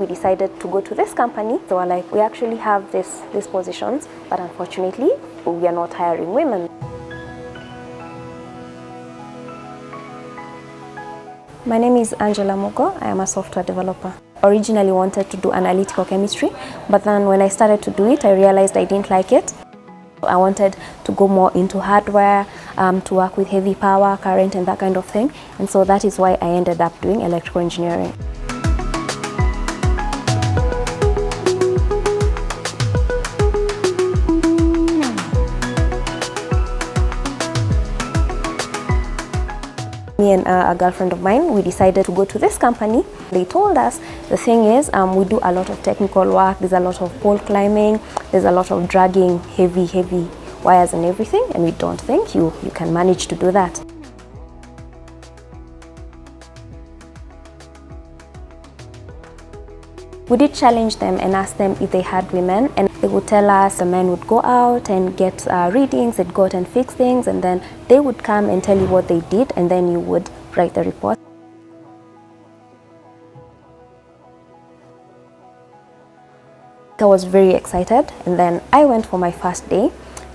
We decided to go to this company. So we're like, we actually have these positions, but unfortunately, we are not hiring women. My name is Angela Mugo. I am a software developer. Originally wanted to do analytical chemistry, but then when I started to do it, I realized I didn't like it. I wanted to go more into hardware, to work with heavy power, current, and that kind of thing. And so that is why I ended up doing electrical engineering. Me and a girlfriend of mine, we decided to go to this company. They told us the thing is we do a lot of technical work, there's a lot of pole climbing, there's a lot of dragging heavy wires and everything, and we don't think you can manage to do that. We did challenge them and ask them if they had women, and they would tell us the men would go out and get readings, they'd go out and fix things, and then they would come and tell you what they did, and then you would write the report. I was very excited, and then I went for my first day,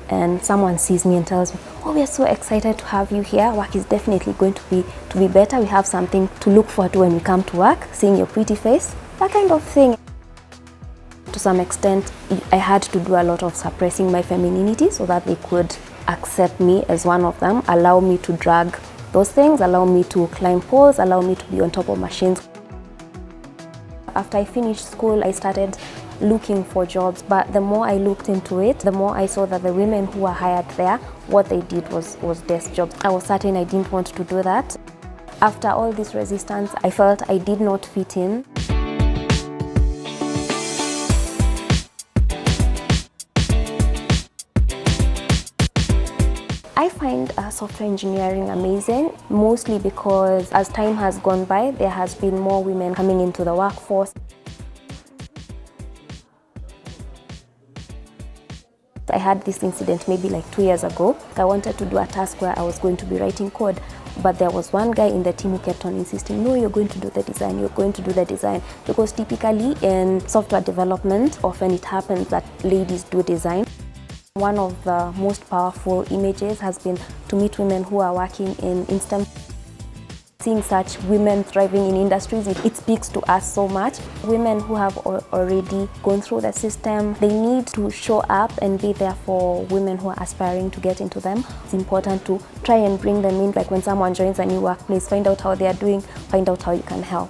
and someone sees me and tells me, "Oh, we are so excited to have you here. Work is definitely going to be better. We have something to look forward to when we come to work, seeing your pretty face." That kind of thing. To some extent, I had to do a lot of suppressing my femininity so that they could accept me as one of them, allow me to drag those things, allow me to climb poles, allow me to be on top of machines. After I finished school, I started looking for jobs, but the more I looked into it, the more I saw that the women who were hired there, what they did was desk jobs. I was certain I didn't want to do that. After all this resistance, I felt I did not fit in. I find software engineering amazing, mostly because as time has gone by, there has been more women coming into the workforce. I had this incident maybe like 2 years ago. I wanted to do a task where I was going to be writing code, but there was one guy in the team who kept on insisting, "No, you're going to do the design, you're going to do the design." Because typically in software development, often it happens that ladies do design. One of the most powerful images has been to meet women who are working in STEM. Seeing such women thriving in industries, it speaks to us so much. Women who have already gone through the system, they need to show up and be there for women who are aspiring to get into them. It's important to try and bring them in, like when someone joins a new workplace, find out how they are doing, find out how you can help.